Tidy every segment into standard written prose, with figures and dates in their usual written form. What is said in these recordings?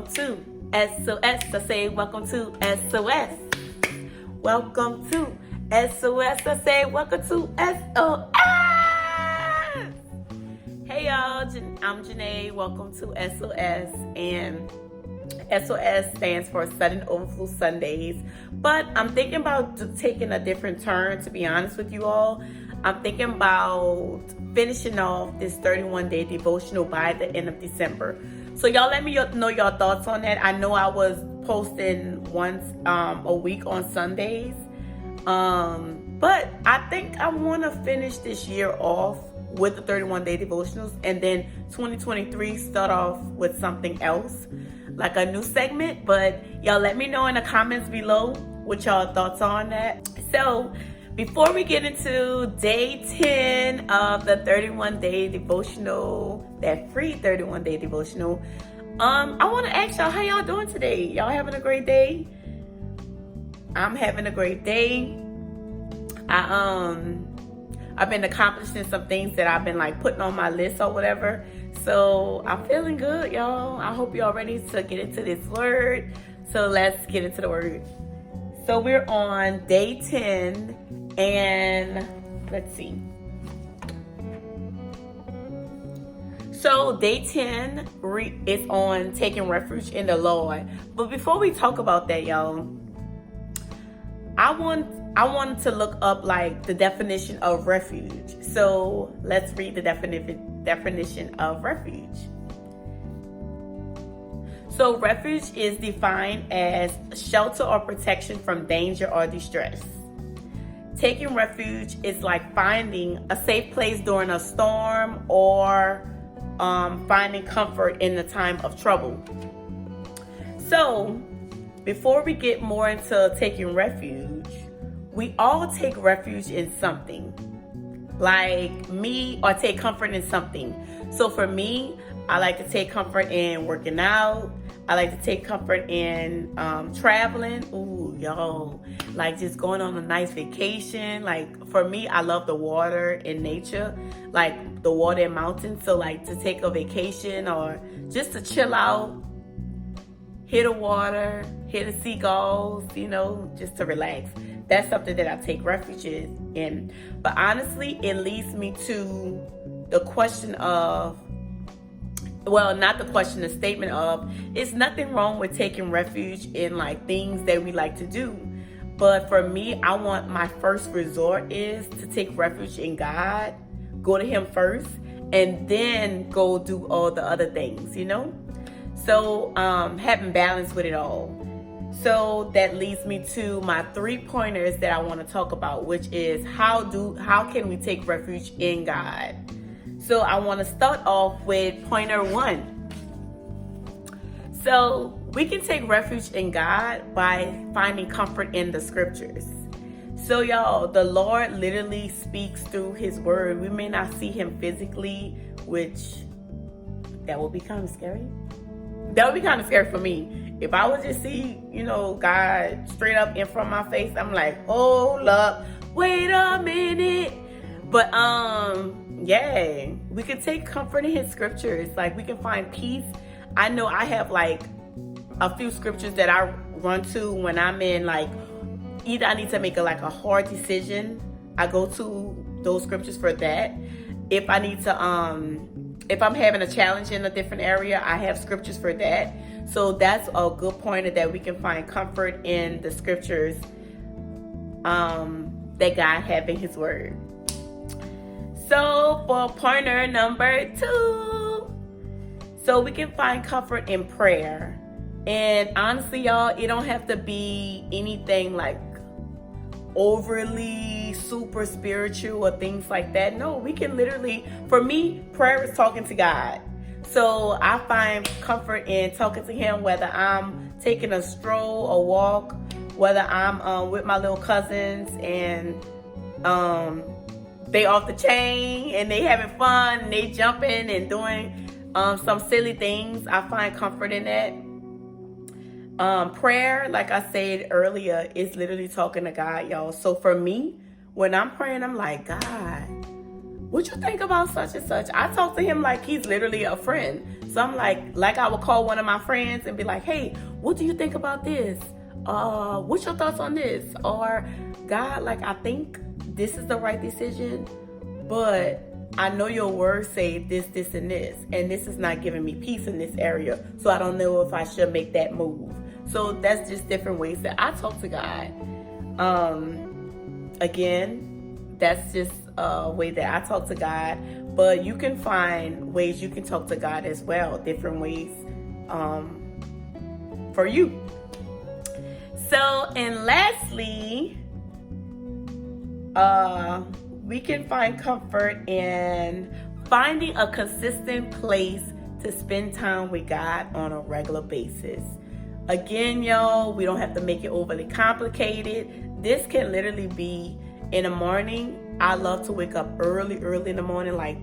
welcome to SOS. I say welcome to SOS. Welcome to SOS. I say welcome to SOS. Hey y'all, I'm Janay. Welcome to SOS. And SOS stands for Sudden Overflow Sundays. But I'm thinking about taking a different turn, to be honest with you all. I'm thinking about finishing off this 31-day devotional by the end of December. So y'all let me know your thoughts on that. I know I was posting once a week on Sundays. But I think I want to finish this year off with the 31-day devotionals, and then 2023 start off with something else, like a new segment. But y'all let me know in the comments below what y'all thoughts on that. So before we get into day 10 of the 31-day devotional, that free 31-day devotional, I want to ask y'all, how y'all doing today? Y'all having a great day? I'm having a great day. I've been accomplishing some things that I've been like putting on my list or whatever. So I'm feeling good, y'all. I hope y'all ready to get into this word. So let's get into the word. So we're on day 10. And let's see. So day 10 is on taking refuge in the Lord. But before we talk about that, y'all, I wanted to look up like the definition of refuge. So let's read the definition of refuge. So refuge is defined as shelter or protection from danger or distress. Taking refuge is like finding a safe place during a storm or finding comfort in the time of trouble. So before we get more into taking refuge, we all take refuge in something. Like me, or take comfort in something. So for me, I like to take comfort in working out. I like to take comfort in traveling. Ooh, y'all, like just going on a nice vacation. Like for me, I love the water and nature, like the water and mountains. So like to take a vacation or just to chill out, hear the water, hear the seagulls, just to relax. That's something that I take refuge in. But honestly, it leads me to the question of, well, not the question, the statement of, it's nothing wrong with taking refuge in like things that we like to do. But for me, I want my first resort is to take refuge in God, go to Him first, and then go do all the other things, So having balance with it all. So that leads me to my 3 pointers that I want to talk about, which is how can we take refuge in God? So I want to start off with pointer 1. So we can take refuge in God by finding comfort in the scriptures. So y'all, the Lord literally speaks through His word. We may not see Him physically, which that would be kind of scary. That would be kind of scary for me. If I would just see, God straight up in front of my face, I'm like, hold up, wait a minute. But yeah, we can take comfort in His scriptures. Like we can find peace. I know I have like a few scriptures that I run to when I'm in like, either I need to make a hard decision. I go to those scriptures for that. If I need to, if I'm having a challenge in a different area, I have scriptures for that. So that's a good pointer that we can find comfort in the scriptures that God have in His word. So for pointer number 2, so we can find comfort in prayer. And honestly, y'all, it don't have to be anything like overly super spiritual or things like that. No, we can literally, for me, prayer is talking to God. So I find comfort in talking to Him, whether I'm taking a stroll or walk, whether I'm with my little cousins and they off the chain and they having fun and they jumping and doing some silly things. I find comfort in that. Prayer, like I said earlier, is literally talking to God, y'all. So for me, when I'm praying, I'm like, God, what you think about such and such? I talk to Him like He's literally a friend. So I'm like I would call one of my friends and be like, hey, what do you think about this? What's your thoughts on this? Or, God, like, I think this is the right decision, but I know your words say this, and this is not giving me peace in this area. So I don't know if I should make that move. So that's just different ways that I talk to God. Again, that's just a way that I talk to God. But you can find ways you can talk to God as well, different ways for you. So, and lastly, we can find comfort in finding a consistent place to spend time with God on a regular basis. Again, y'all, we don't have to make it overly complicated. This can literally be in the morning. I love to wake up early in the morning. Like,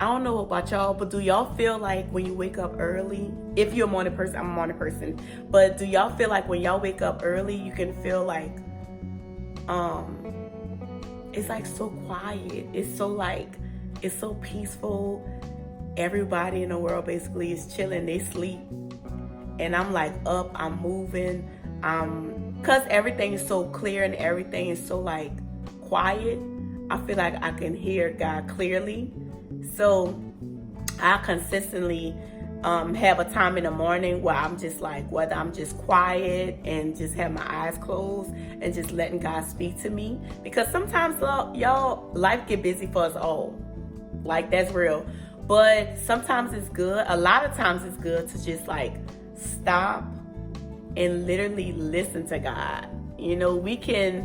I don't know about y'all, but do y'all feel like when you wake up early, if you're a morning person, I'm a morning person, but do y'all feel like when y'all wake up early, you can feel like, it's like so quiet. It's so peaceful. Everybody in the world basically is chilling. They sleep. And I'm like up, I'm moving. Cause everything is so clear and everything is so like quiet. I feel like I can hear God clearly. So I consistently have a time in the morning where I'm just like, whether I'm just quiet and just have my eyes closed and just letting God speak to me. Because sometimes, y'all, life get busy for us all. Like, that's real. But sometimes it's good. A lot of times it's good to just like stop and literally listen to God. You know, we can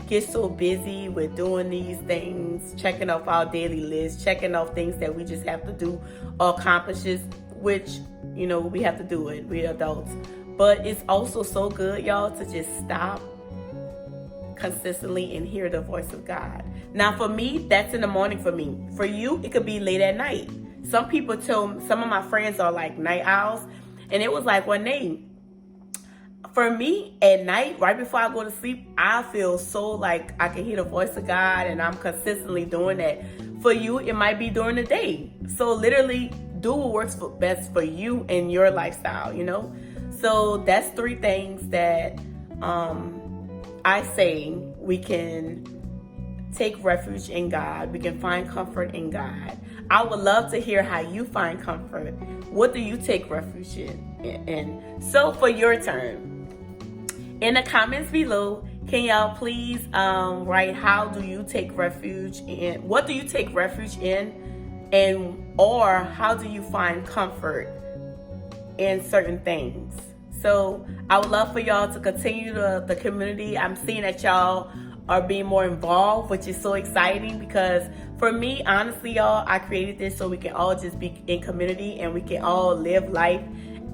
get so busy with doing these things, checking off our daily list, checking off things that we just have to do or accomplishes, which, you know, we have to do it. We're adults. But it's also so good, y'all, to just stop consistently and hear the voice of God. Now, for me, that's in the morning for me. For you, it could be late at night. Some of my friends are like night owls, and it was like one day, for me, at night, right before I go to sleep, I feel so like I can hear the voice of God, and I'm consistently doing that. For you, it might be during the day. So literally, do what works best for you and your lifestyle, you know? So that's 3 things that I say we can take refuge in God. We can find comfort in God. I would love to hear how you find comfort. What do you take refuge in? So for your turn, in the comments below, can y'all please write how do you take refuge in? What do you take refuge in? Or how do you find comfort in certain things? So I would love for y'all to continue the community. I'm seeing that y'all are being more involved, which is so exciting, because for me, honestly, y'all, I created this so we can all just be in community and we can all live life.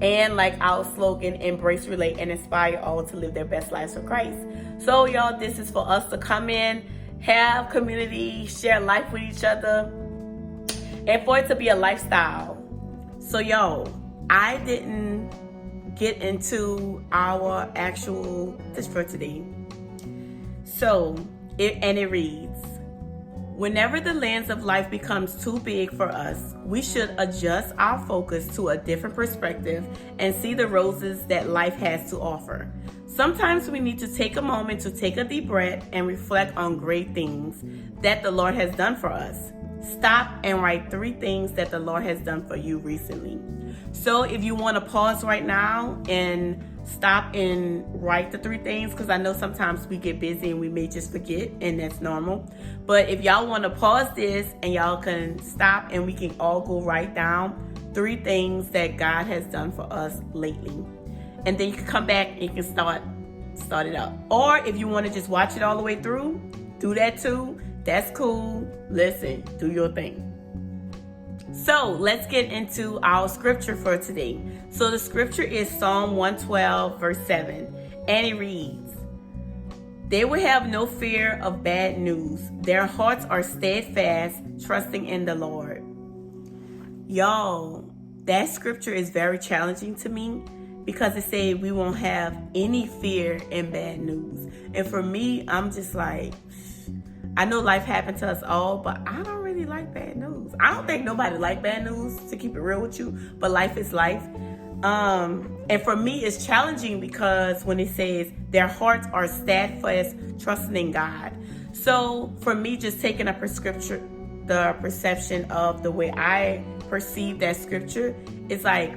And like our slogan, embrace, relate, and inspire all to live their best lives for Christ. So y'all, this is for us to come in, have community, share life with each other, and for it to be a lifestyle. So y'all, I didn't get into our actual this for today. So, it reads, whenever the lens of life becomes too big for us, we should adjust our focus to a different perspective and see the roses that life has to offer. Sometimes we need to take a moment to take a deep breath and reflect on great things that the Lord has done for us. Stop and write 3 things that the Lord has done for you recently. So if you want to pause right now and stop and write the 3 things, because I know sometimes we get busy and we may just forget, and that's normal. But if y'all want to pause this and y'all can stop and we can all go write down 3 things that God has done for us lately. And then you can come back and you can start it up. Or if you want to just watch it all the way through, do that too. That's cool. Listen, do your thing. So let's get into our scripture for today. So the scripture is Psalm 112, verse 7. And it reads, they will have no fear of bad news. Their hearts are steadfast, trusting in the Lord. Y'all, that scripture is very challenging to me, because it said we won't have any fear in bad news. And for me, I'm just like, I know life happened to us all, but I don't really like bad news. I don't think nobody like bad news, to keep it real with you, but life is life. And for me, it's challenging because when it says their hearts are steadfast, trusting in God. So for me, just taking up the perception of the way I perceive that scripture, it's like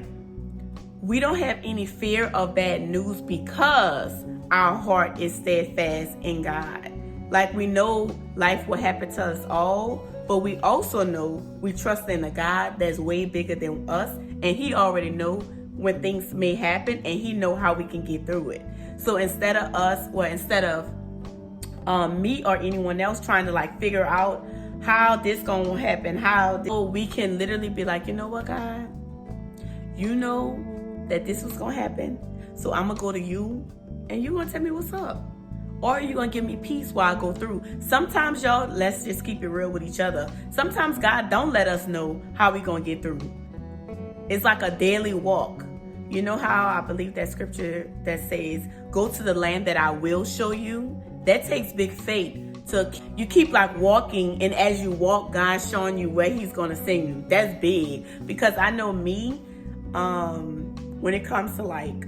we don't have any fear of bad news because our heart is steadfast in God. Like, we know life will happen to us all, but we also know we trust in a God that's way bigger than us, and He already know when things may happen, and He know how we can get through it. So instead of me or anyone else trying to like figure out how this gonna happen, we can literally be like, you know what, God, you know that this was gonna happen, so I'm gonna go to you, and you gonna tell me what's up, or you gonna give me peace while I go through. Sometimes, y'all, let's just keep it real with each other. Sometimes God don't let us know how we gonna get through. It's like a daily walk. You know how I believe that scripture that says, go to the land that I will show you? That takes big faith. So you keep like walking, and as you walk, God's showing you where He's gonna send you. That's big. Because I know me, when it comes to like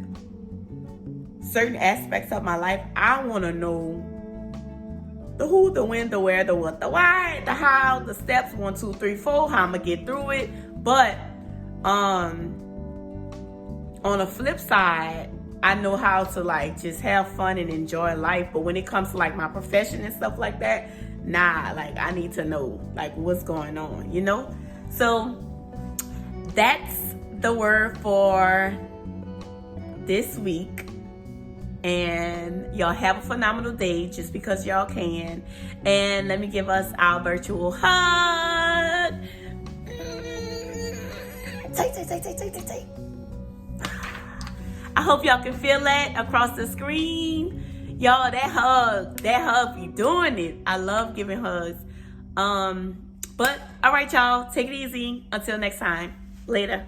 certain aspects of my life, I wanna know the who, the when, the where, the what, the why, the how, the steps, 1, 2, 3, 4, how I'm gonna get through it. But on the flip side, I know how to like just have fun and enjoy life. But when it comes to like my profession and stuff like that, nah, like I need to know like what's going on, you know? So that's the word for this week. And y'all have a phenomenal day just because y'all can. And let me give us our virtual hug. Tight. I hope y'all can feel that across the screen. Y'all, that hug be doing it. I love giving hugs. But all right, y'all, take it easy. Until next time. Later.